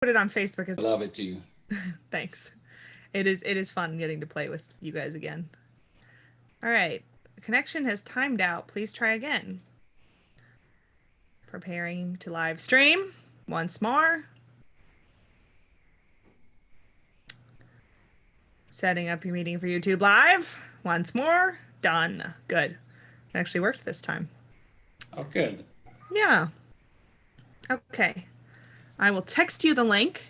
put it on Facebook as I love it too. thanks. It is fun getting to play with you guys again. All right. Connection has timed out. Please try again. Preparing to live stream once more. Setting up your meeting for YouTube Live once more. Done. Good. It actually worked this time. Oh, good. Yeah. Okay. I will text you the link.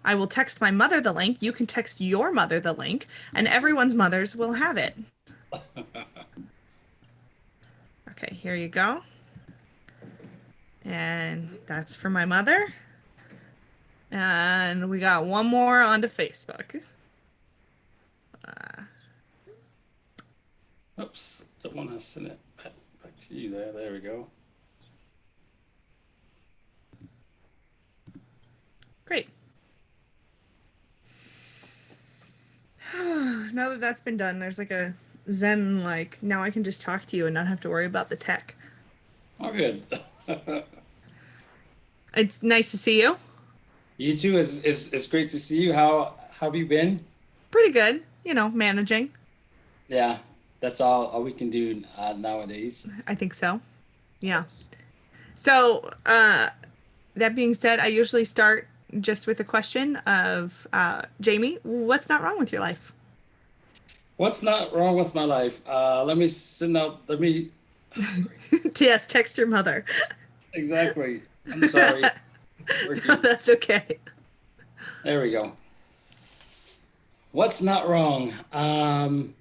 I will text my mother the link. You can text your mother the link, and everyone's mothers will have it. Okay, here you go. And that's for my mother. And we got one more onto Facebook. Oops, don't want to send it back to you there. There we go. Great. Now that that's been done, there's like a Zen, like, now I can just talk to you and not have to worry about the tech. Oh, good. It's nice to see you. You too. It's great to see you. How have you been? Pretty good, managing. Yeah, that's all we can do nowadays. I think so. Yeah. So, that being said, I usually start just with a question of Jamie, what's not wrong with your life? What's not wrong with my life? Let me send out. Let me. Great. Yes, text your mother. Exactly. I'm sorry. It's No, working. that's okay. There we go. What's not wrong? I don't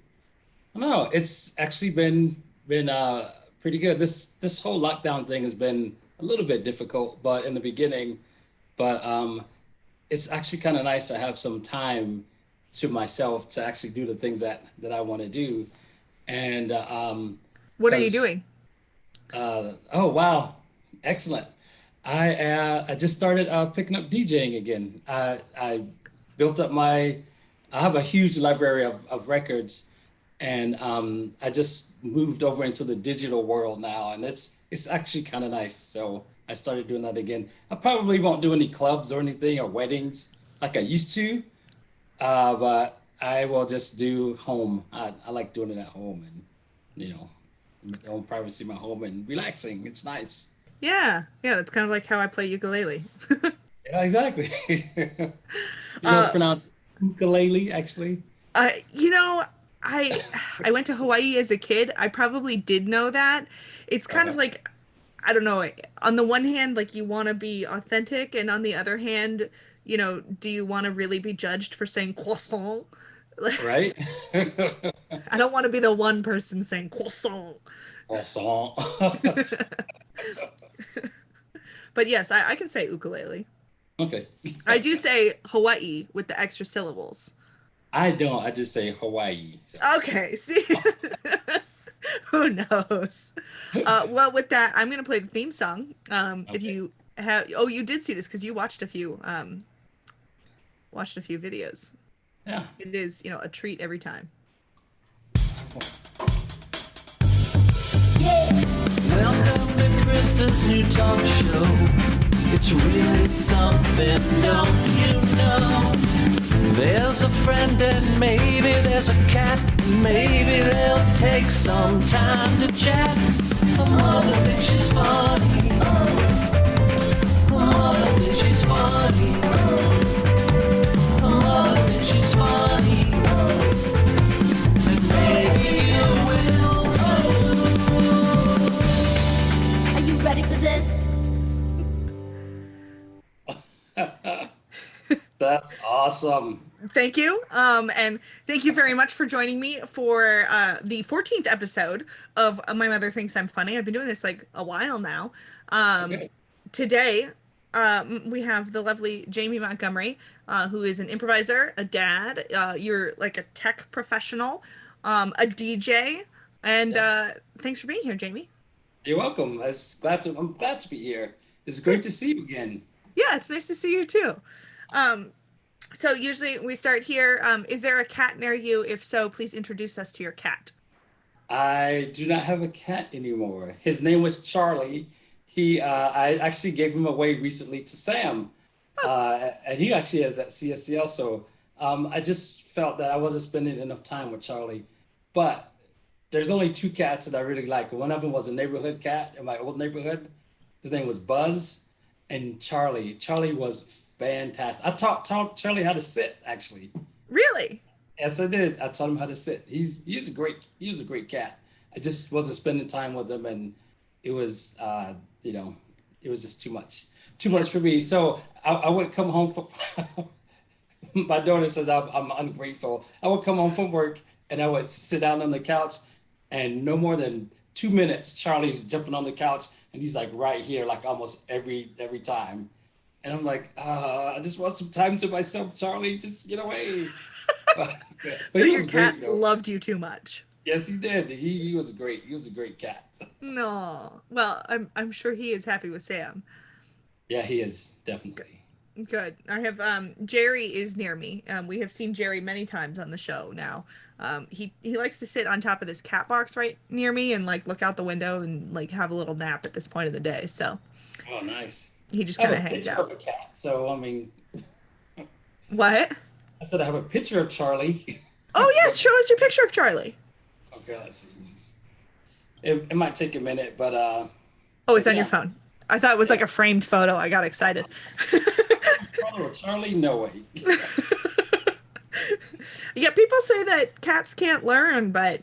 know. It's actually been pretty good. This whole lockdown thing has been a little bit difficult, but in the beginning, but it's actually kind of nice to have some time to myself to actually do the things that I want to do. And What are you because doing? oh wow, excellent. I just started picking up DJing again. I built up my I have a huge library of records, and I just moved over into the digital world now, and it's actually kind of nice. So I started doing that again. I probably won't do any clubs or anything or weddings like I used to, but I will just do home. I like doing it at home and you know, my own privacy, my home and relaxing. It's nice. Yeah, yeah, that's kind of like how I play ukulele. Yeah, exactly. You know, it's Uh, pronounced ukulele, actually. you know, I I went to Hawaii as a kid. I probably did know that. It's kind of Okay. like, I don't know. On the one hand, like you want to be authentic, and on the other hand, do you want to really be judged for saying croissant? Like, Right? I don't want to be the one person saying croissant. Croissant. But yes, I can say ukulele. Okay. I do say Hawaii with the extra syllables. I don't. I just say Hawaii. So, Okay, see, who knows? Well, with that, I'm gonna play the theme song. If okay. you have, oh, you did see this because you watched a few videos. Yeah. It is, a treat every time. Welcome to Krista's new talk show. It's really something, don't you know? There's a friend and maybe there's a cat. Maybe they'll take some time to chat. Her mother thinks she's funny. Her mother thinks she's funny. Her mother thinks she's funny. And maybe you will too. Are you ready for this? That's awesome. Thank you. And thank you very much for joining me for the 14th episode of My Mother Thinks I'm Funny. I've been doing this like a while now. Um, Okay. Today, we have the lovely Jamie Montgomery, who is an improviser, a dad. You're like a tech professional, a DJ, and Yeah. thanks for being here, Jamie. You're welcome. I'm glad to be here. It's great to see you again. Yeah, it's nice to see you too. Um, so usually we start here. Is there a cat near you? If so, please introduce us to your cat. I do not have a cat anymore. His name was Charlie. I actually gave him away recently to Sam. And he actually is at CSCL. So I just felt that I wasn't spending enough time with Charlie. But there's only two cats that I really like. One of them was a neighborhood cat in my old neighborhood. His name was Buzz, and Charlie. Charlie was fantastic. I taught Charlie how to sit actually. Really? Yes, I did. I taught him how to sit. He was a great cat. I just wasn't spending time with him, and it was you know it was just too much for me. So I would come home from my daughter says I'm ungrateful. I would come home from work and I would sit down on the couch, and no more than 2 minutes, Charlie's jumping on the couch and he's like right here, like almost every time. And I'm like, I just want some time to myself, Charlie. Just get away. But So he your was great cat though. loved you too much. Yes, he did. He was great. He was a great cat. No. Well, I'm sure he is happy with Sam. Yeah, he is definitely. Good. I have Jerry is near me. We have seen Jerry many times on the show now. He likes to sit on top of this cat box right near me and like look out the window and like have a little nap at this point of the day. So Oh, nice. he just I kind have of a hangs picture of out. a cat. So I mean, What? I said I have a picture of Charlie. Oh yes, show us your picture of Charlie. Okay, let's see. It might take a minute, but Oh, it's on yeah. your phone. I thought it was like a framed photo. I got excited. Follow Charlie, no way. Yeah, people say that cats can't learn, but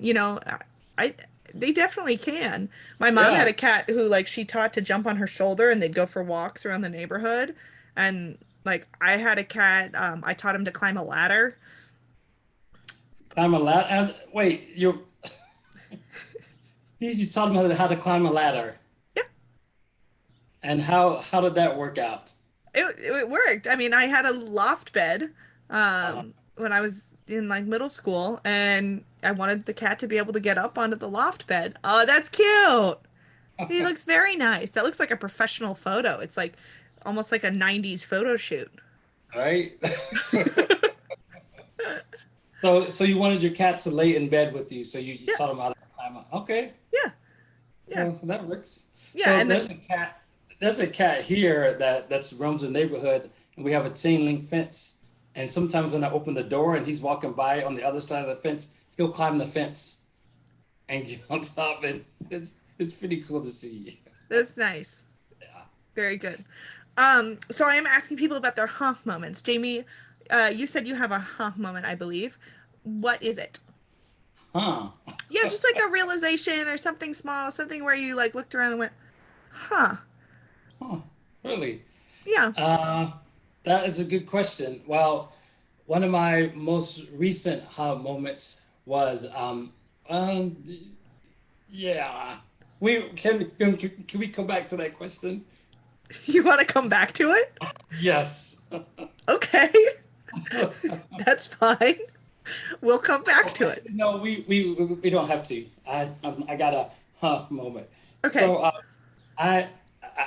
I they definitely can. My mom Yeah. had a cat who like she taught to jump on her shoulder and they'd go for walks around the neighborhood. And like I had a cat, I taught him to climb a ladder. Climb a ladder. Wait, you taught him how to climb a ladder. Yeah. And how did that work out? It worked. I mean, I had a loft bed when I was in like middle school, and I wanted the cat to be able to get up onto the loft bed. Oh, that's cute. He looks very nice. That looks like a professional photo. It's like almost like a 90s photo shoot. Right? So you wanted your cat to lay in bed with you, so you Yeah. taught him how to climb up. Okay. Yeah. Yeah. Well, that works. Yeah, So and there's then a cat. There's a cat here that's roams the neighborhood, and we have a chain link fence. And sometimes when I open the door and he's walking by on the other side of the fence, he'll climb the fence and get on top. And it's pretty cool to see. that's nice. Yeah. Very good. So I am asking people about their huh moments. Jamie, you said you have a huh moment, I believe. What is it? Huh. Yeah, just like a realization or something small, something where you like looked around and went, huh. Huh. Really? Yeah. That is a good question. Well, one of my most recent huh moments was um yeah. Can we come back to that question? You want to come back to it? Yes. Okay. That's fine. We'll come back to it. No, we don't have to. I got a huh moment. Okay. So I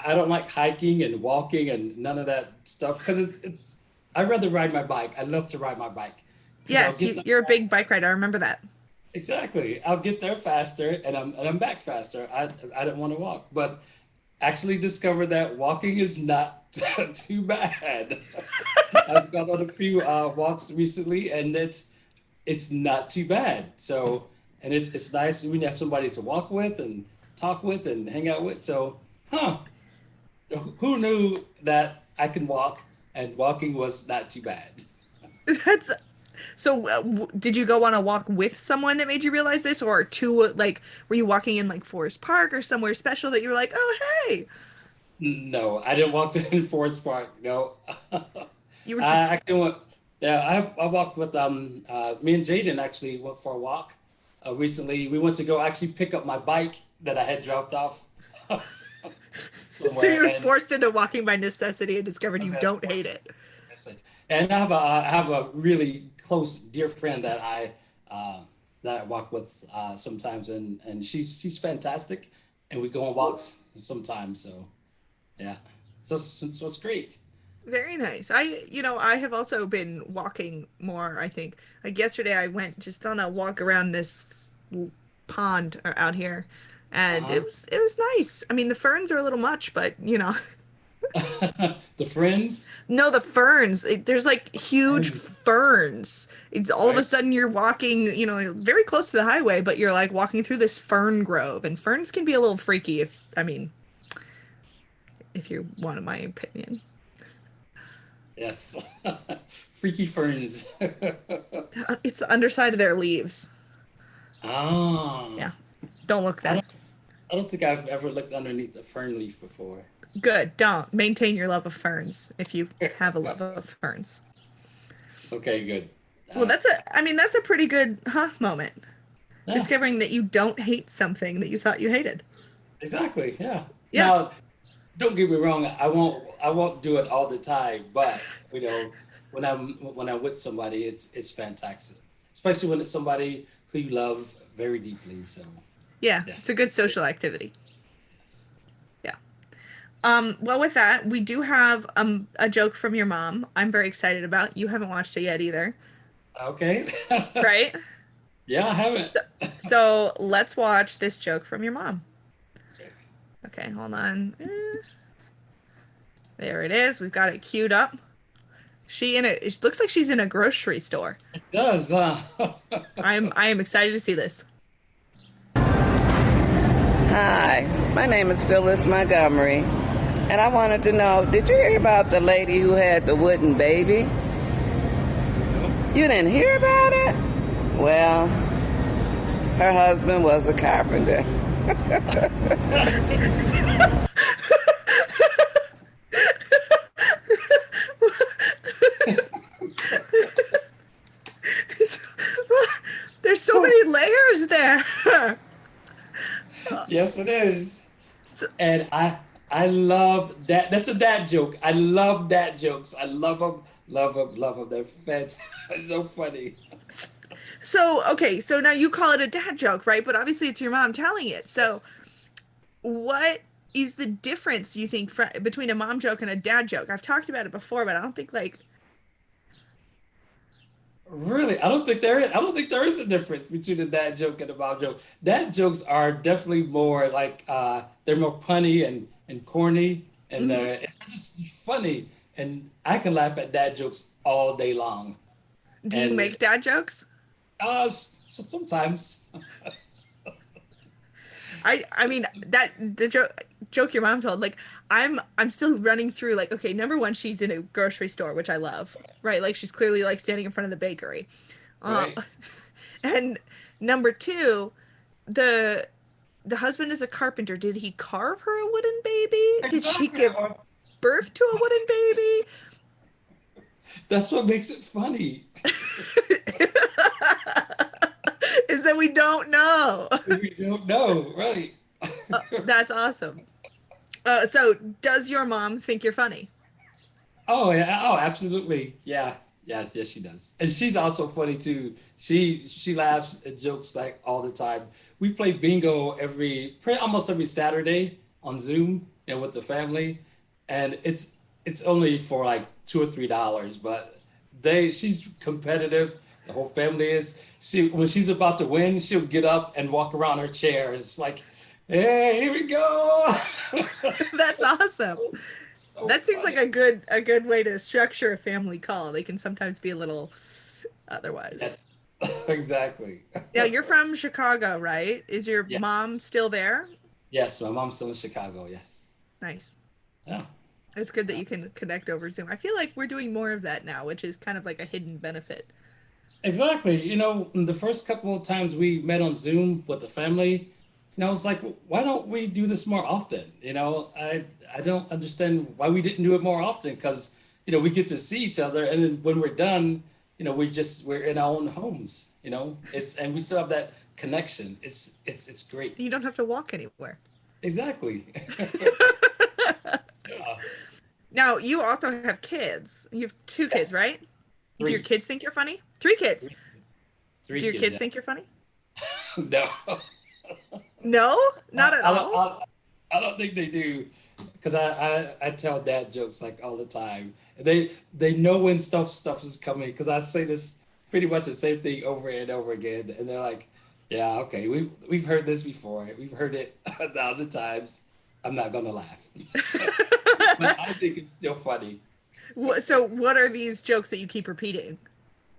I don't like hiking and walking and none of that stuff because it's I'd rather ride my bike. I love to ride my bike. 'Cause I'll Yes, get there you're a big faster. bike rider. I remember that. Exactly. I'll get there faster and I'm back faster. I don't want to walk, but actually discovered that walking is not too bad. I've gone on a few walks recently and it's not too bad. So and it's nice when you have somebody to walk with and talk with and hang out with. So, who knew that I can walk and walking was not too bad? That's so. Did you go on a walk with someone that made you realize this, or two? Like, were you walking in like Forest Park or somewhere special that you were like, oh hey, No, I didn't walk to Forest Park. No. you were I just actually went. Yeah, I walked with me and Jaden actually went for a walk recently. We went to go actually pick up my bike that I had dropped off so somewhere. you were and forced into walking by necessity and discovered you Yes, don't forced. hate it. and I have a really close dear friend that I walk with sometimes, and she's fantastic, and we go on walks sometimes. So yeah, so it's great. Very nice. I have also been walking more, I think. Like yesterday I went just on a walk around this pond out here and Uh-huh. it was nice. I mean, the ferns are a little much, but The Friends, No, the ferns. There's like huge ferns. All of a right? sudden you're walking, very close to the highway, but you're like walking through this fern grove, and ferns can be a little freaky if you wanted my opinion. Yes. Freaky Ferns. It's the underside of their leaves. Ah, Yeah, don't look I there. don't, I don't think I've ever looked underneath a fern leaf before. Good. Don't maintain your love of ferns if you have a love of ferns. Okay, good. Well, Uh, that's a pretty good moment. yeah, Discovering that you don't hate something that you thought you hated. exactly. Yeah. Yeah. Now, don't get me wrong. I won't do it all the time, but when I'm with somebody, it's fantastic, especially when it's somebody who you love very deeply. So Yeah, it's yes. a good social activity. Yeah. Well, with that, we do have a joke from your mom. I'm very excited about. You haven't watched it yet either, Okay. right? Yeah, I haven't. So let's watch this joke from your mom. Okay. Okay, hold on. There it is. We've got it queued up. It looks like she's in a grocery store. It does. I am excited to see this. Hi, my name is Phyllis Montgomery, and I wanted to know, did you hear about the lady who had the wooden baby? You didn't hear about it? Well, her husband was a carpenter. There's so many layers there. Yes, it is. And I love that. That's a dad joke. I love dad jokes. I love them, love them, love them. They're fed. It's so funny. So, okay, so now you call it a dad joke, right? But obviously it's your mom telling it. So, Yes. what is the difference you think between a mom joke and a dad joke? I've talked about it before, but I don't think like Really, I don't think there is. I don't think there is a difference between a dad joke and a mom joke. Dad jokes are definitely more like they're more punny and corny and Mhm. they're just funny. And I can laugh at dad jokes all day long. Do you And make dad jokes? so sometimes, I mean that the joke your mom told, like I'm still running through like, okay, number one, she's in a grocery store, which I love, right? Like she's clearly like standing in front of the bakery. Uh, right? and number two, the the husband is a carpenter. Did he carve her a wooden baby? Did she Exactly. give birth to a wooden baby? That's what makes it funny. Is that we don't know. We don't know, right? That's awesome. So does your mom think you're funny? Oh yeah, oh absolutely. Yeah. Yes, she does. And she's also funny too. She laughs at jokes like all the time. We play bingo almost every Saturday on Zoom and with the family. And it's only for like $2 or $3, but she's competitive. The whole family is. She when she's about to win, she'll get up and walk around her chair. It's like, hey, here we go. That's awesome. So That seems like funny. a good way to structure a family call. They can sometimes be a little otherwise. Yes, exactly. Now you're from Chicago, right? Is your Yeah. mom still there? Yes, my mom's still in Chicago. Yes. Nice. Yeah. It's good that you can connect over Zoom. I feel like we're doing more of that now, which is kind of like a hidden benefit. Exactly. The first couple of times we met on Zoom with the family, I was like, why don't we do this more often? I don't understand why we didn't do it more often because, we get to see each other and then when we're done, we're in our own homes, and we still have that connection. It's great. You don't have to walk anywhere. Exactly. Yeah. Now, you also have kids. You have two kids, Yes. right? Do your Three. kids think you're funny? Three kids. Three, three Do your kids. kids think you're funny? Yeah. No, not at I don't, all. I don't think they do, because I tell dad jokes like all the time. They know when stuff is coming because I say this pretty much the same thing over and over again, and they're like, "Yeah, okay, we've heard this before. We've heard it 1,000 times. I'm not gonna laugh." but I think it's still funny. So what are these jokes that you keep repeating?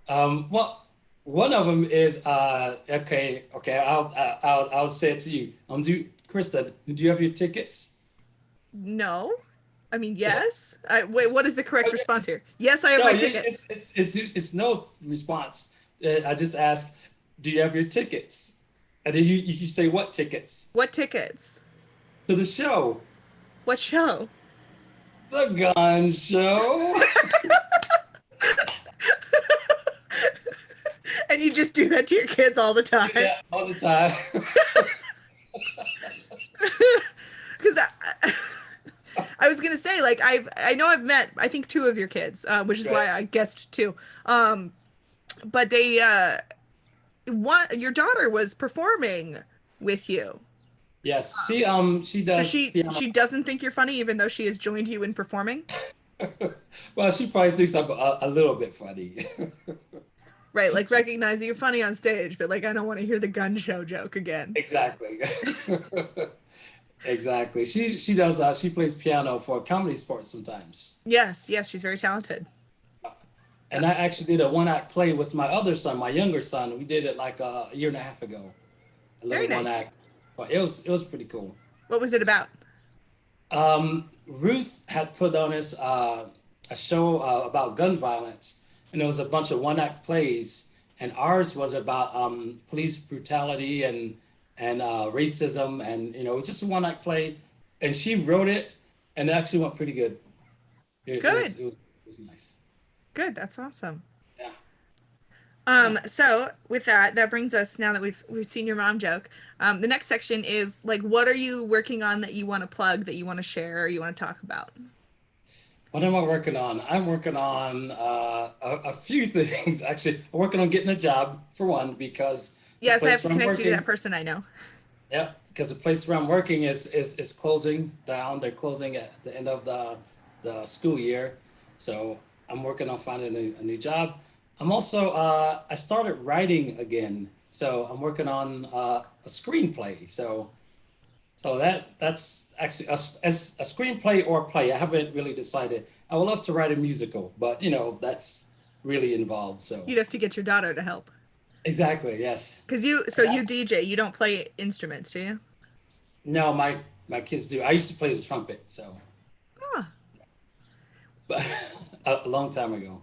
Well, one of them is okay. I'll say it to you. Do Krista, do you have your tickets? No. I mean, yes. Wait, what is the correct response here? Yes, I have No, my tickets. it's no response. I just ask, do you have your tickets? And then you say what tickets? What tickets? To the show, What show? the gun show. And you just do that to your kids all the time. Yeah, all the time. Because I was gonna say, like, I know I've met, I think, two of your kids, which is why Right. I guessed two. But they your daughter was performing with you. Yes, she Because does she piano. she doesn't think you're funny, even though she has joined you in performing. Well, she probably thinks I'm a little bit funny. Right, like recognizing you're funny on stage, but like I don't want to hear the gun show joke again. Exactly. Exactly. She does she plays piano for comedy sports sometimes. Yes, yes, she's very talented. And I actually did a one act play with my other son, my younger son. We did it like a year and a half ago. A Very little one nice. act. But it was pretty cool. What was it about? Ruth had put on us a show about gun violence, and it was a bunch of one act plays, and ours was about police brutality and racism, and just a one act play, and she wrote it, and it actually went pretty good. It, it Good. was it was it was nice. Good, that's awesome. Yeah. So with that brings us, now that we've seen your mom joke, the next section is like, what are you working on that you want to plug, that you want to share, or you want to talk about? What am I working on? I'm working on a few things. Actually, I'm working on getting a job for one because the Yes, I have place to where I'm connect you to working, that person I know. yeah, because the place where I'm working is closing down. They're closing at the end of the school year, so I'm working on finding a new job. I'm also I started writing again, so I'm working on a screenplay. So that's actually as a screenplay or a play. I haven't really decided. I would love to write a musical, but that's really involved. So You'd have to get your daughter to help. exactly, yes. Because you DJ, you don't play instruments, do you? No, my kids do. I used to play the trumpet, so Ah, but a long time ago.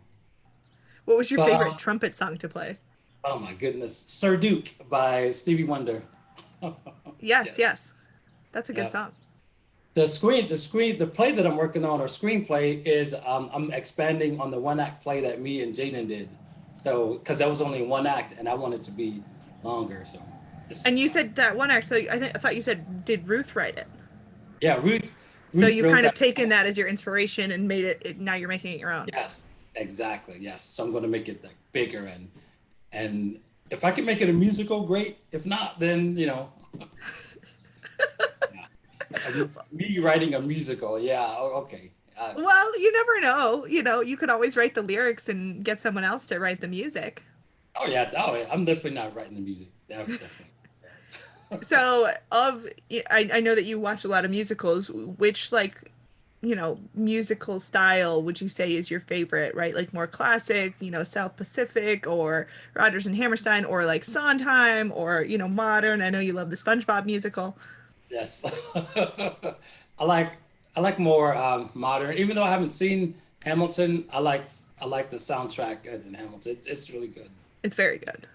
what was your But favorite trumpet song to play? oh my goodness, Sir Duke by Stevie Wonder. Yes, yes. That's a good Yeah. song. The play that I'm working on, or screenplay, is I'm expanding on the one act play that me and Jaden did. So, because that was only one act, and I want it to be longer. So, And you said that one act, so I thought you said, did Ruth write it? yeah, Ruth. So Ruth you've wrote kind of that. taken that as your inspiration and made now you're making it your own. Yes, exactly. Yes. So I'm going to make it like bigger, and if I can make it a musical, great. If not, then me writing a musical. Yeah. Okay. Well, you never know. You could always write the lyrics and get someone else to write the music. Oh yeah. Oh, yeah, I'm definitely not writing the music. Definitely. So, I know that you watch a lot of musicals. Which, like, musical style would you say is your favorite, right? Like more classic, South Pacific, or Rodgers and Hammerstein, or like Sondheim, or, modern. I know you love the SpongeBob musical. Yes. I like I like more modern. Even though I haven't seen Hamilton, I like the soundtrack in Hamilton. It's really good. It's very good.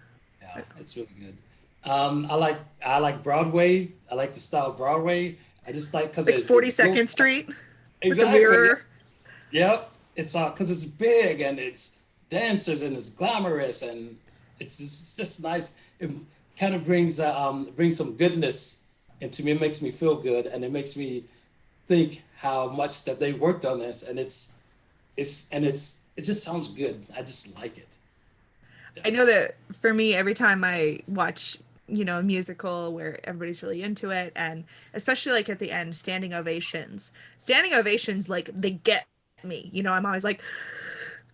Yeah, it's really good. I like Broadway. I like the style of Broadway. I just like because Like 42nd Street with the exactly. mirror. Yep. It's because it's big and it's dancers and it's glamorous and it's just nice. It kind of brings some goodness into me. It makes me feel good and it makes me think how much that they worked on this and it just sounds good. I just like it. I know that for me, every time I watch, a musical where everybody's really into it, and especially like at the end, standing ovations, like they get me. I'm always like,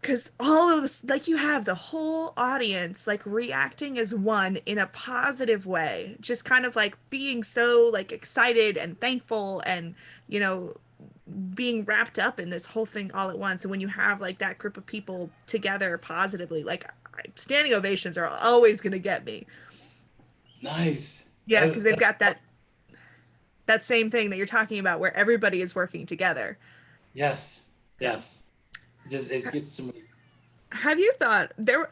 because all of this, like you have the whole audience like reacting as one in a positive way, just kind of like being so like excited and thankful and, being wrapped up in this whole thing all at once. And when you have like that group of people together positively, like standing ovations are always going to get me. Nice. Yeah, because they've got that same thing that you're talking about where everybody is working together. Yes. Yes. It gets to me. Have you thought there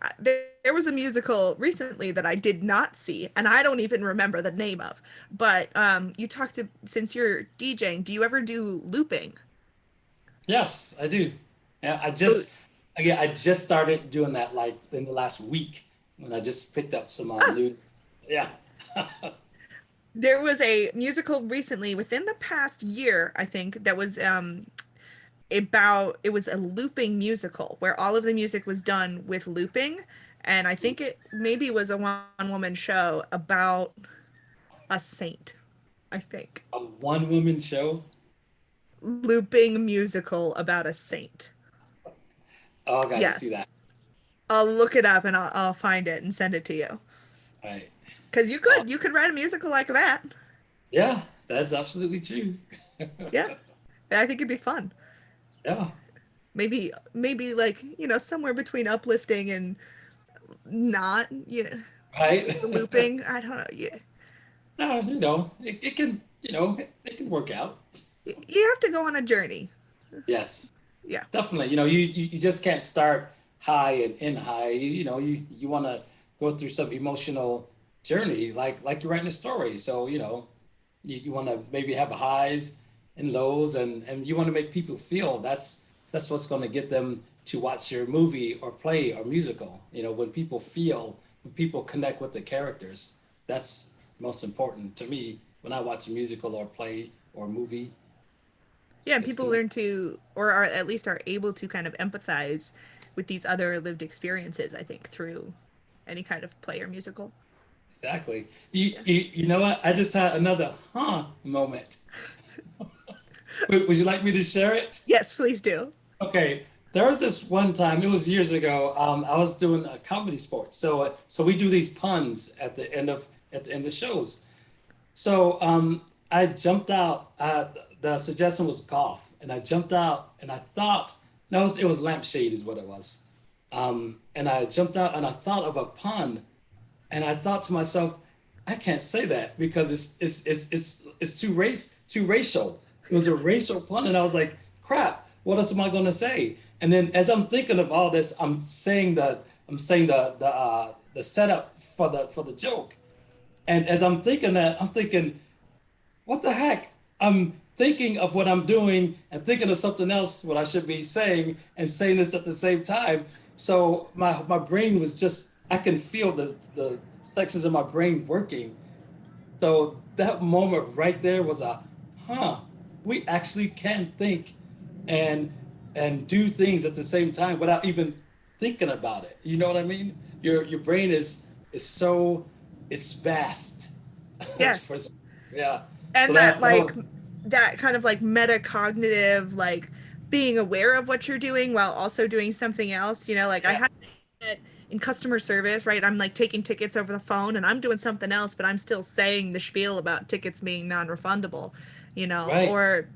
was a musical recently that I did not see and I don't even remember the name of, but you talked to, since you're DJing, do you ever do looping? Yes, I do. Yeah, So I just started doing that like in the last week when I just picked up some new. Yeah. there was a musical recently within the past year, I think, that was it was a looping musical where all of the music was done with looping, and I think it maybe was a one woman show about a saint, I think. A one woman show. Looping musical about a saint. Oh, I got to see Yes. that. I'll look it up and I'll find it and send it to you. Right. Because you could write a musical like that. Yeah, that's absolutely true. Yeah. I think it'd be fun. Yeah. Maybe like, somewhere between uplifting and not, Right. looping. I don't know. Yeah. No, it can, it can work out. You have to go on a journey. Yes, Yeah. definitely. You just can't start high and end high. You want to go through some emotional journey, like you're writing a story. So, you want to maybe have highs and lows, and you want to make people feel. That's what's going to get them to watch your movie or play or musical. When people feel, when people connect with the characters, that's most important to me when I watch a musical or play or movie. Yeah, and It's people cool. learn to, or are at least are able to kind of empathize with these other lived experiences, I think, through any kind of play or musical. Exactly. You know what? I just had another moment. Would you like me to share it? Yes, please do. Okay. There was this one time, it was years ago. I was doing a comedy sport. So we do these puns at the end of shows. So I jumped out. The suggestion was golf, and I jumped out, and I thought no, it was lampshade is what it was. And I jumped out, and I thought of a pun, and I thought to myself, I can't say that because it's too racial. It was a racial pun, and I was like, crap, what else am I going to say? And then as I'm thinking of all this, I'm saying the setup for the joke, and as I'm thinking that, I'm thinking, what the heck? I'm thinking of what I'm doing and thinking of something else, what I should be saying, and saying this at the same time. So my brain was just, I can feel the sections of my brain working. So that moment right there was we actually can think and do things at the same time without even thinking about it. You know what I mean? Your brain so it's vast. Yes. Yeah. So And that like was that kind of like metacognitive, like being aware of what you're doing while also doing something else, like I yeah, had it in customer service, right? I'm like taking tickets over the phone and I'm doing something else, but I'm still saying the spiel about tickets being non-refundable, right. or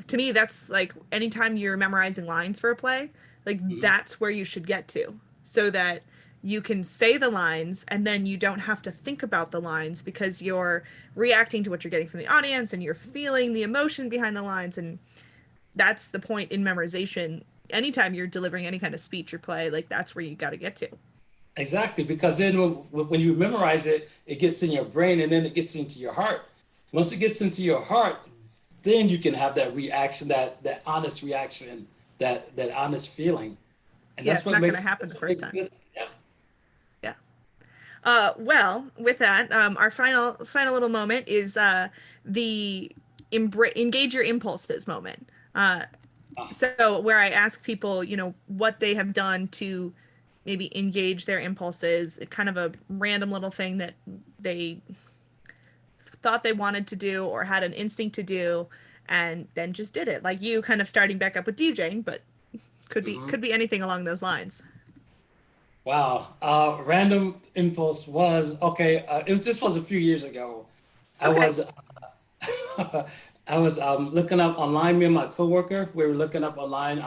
to me that's like anytime you're memorizing lines for a play, like Mhm. that's where you should get to, so that you can say the lines and then you don't have to think about the lines because you're reacting to what you're getting from the audience and you're feeling the emotion behind the lines. And that's the point in memorization. Anytime you're delivering any kind of speech or play, like that's where you got to get to. Exactly, because then when you memorize it, it gets in your brain and then it gets into your heart. Once it gets into your heart, then you can have that reaction, that honest reaction, that honest feeling, and Yeah, that's it's what not going to makes happen that's the what first makes time. good. Yeah. Yeah. Well, with that, our final little moment is the engage your impulses moment. Ah, So where I ask people, what they have done to maybe engage their impulses, kind of a random little thing that they thought they wanted to do or had an instinct to do, and then just did it. Like you, kind of starting back up with DJing, but could be mhm. could be anything along those lines. Wow. Random impulse was okay. This was a few years ago. I Okay. was I was looking up online. Me and my coworker, we were looking up online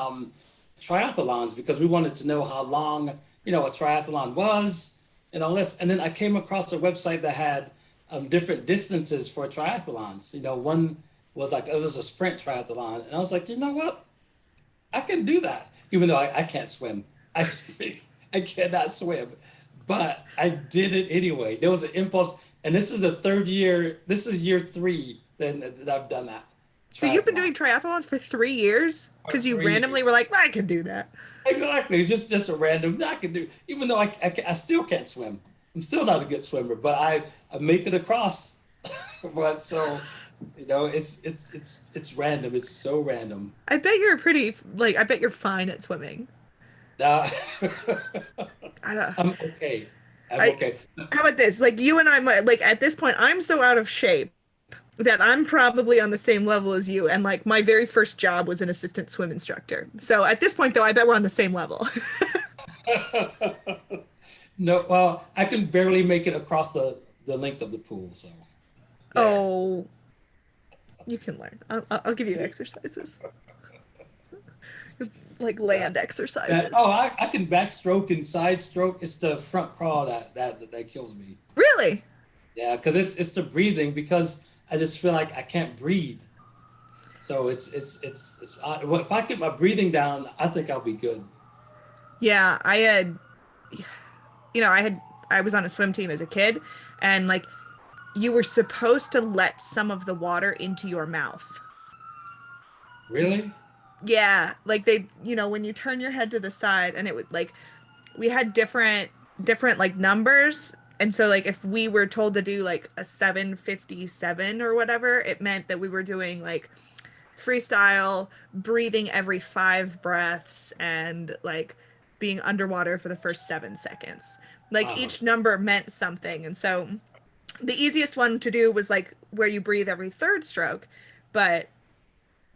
triathlons because we wanted to know how long, a triathlon was and all this. And then I came across a website that had different distances for triathlons. One was like, it was a sprint triathlon. And I was like, you know what? I can do that, even though I can't swim. I cannot swim, but I did it anyway. There was an impulse. And this is the third year. This is year 3 that I've done that So you've been triathlon. doing triathlons for 3 years For because you 3 years. randomly were like, I can do that. Exactly. Just a random. I can do, even though I still can't swim. I'm still not a good swimmer, but I make it across. But so, it's random. It's so random. I bet you're pretty, like, I bet you're fine at swimming. Now, I don't, I'm okay. I'm I, okay. how about this? Like, you and I might, like, at this point, I'm so out of shape that I'm probably on the same level as you. And, like, my very first job was an assistant swim instructor. So at this point, though, I bet we're on the same level. No, well, I can barely make it across the length of the pool. So, yeah. Oh, you can learn. I'll give you exercises, like land exercises. I can backstroke and side stroke. It's the front crawl that kills me. Really? Yeah, because it's the breathing because I just feel like I can't breathe. So it's well, if I get my breathing down, I think I'll be good. Yeah, I was on a swim team as a kid, and like you were supposed to let some of the water into your mouth. Really? Yeah, like when you turn your head to the side and it would like we had different like numbers. And so like if we were told to do like a 757 or whatever, it meant that we were doing like freestyle, breathing every 5 breaths and like being underwater for the first 7 seconds. Like Uh-huh. each number meant something. And so the easiest one to do was like where you breathe every third stroke, but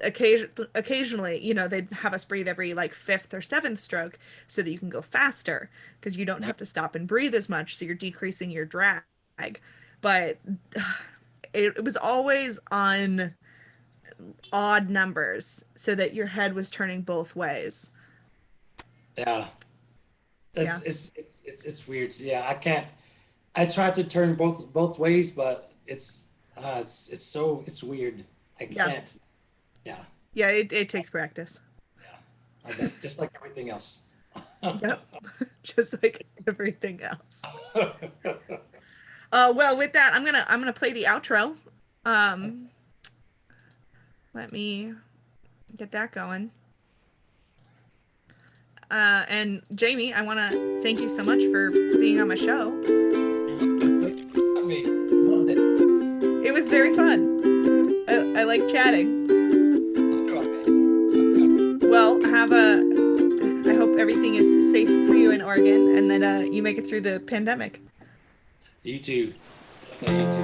occasionally, they'd have us breathe every like fifth or seventh stroke so that you can go faster because you don't Yep. have to stop and breathe as much, so you're decreasing your drag. But it was always on odd numbers so that your head was turning both ways. Yeah. Yeah. It's weird. Yeah, I can't. I tried to turn both ways, but it's weird. I Yeah. can't. Yeah. Yeah, it takes practice. Yeah. I bet. Just like everything else. Yep. Just like everything else. Well, with that, I'm gonna play the outro. Um, Let me get that going. And Jamie, I want to thank you so much for being on my show. I mean, loved it. It was very fun. I like chatting. Well, I hope everything is safe for you in Oregon and that you make it through the pandemic. You too. Definitely you too.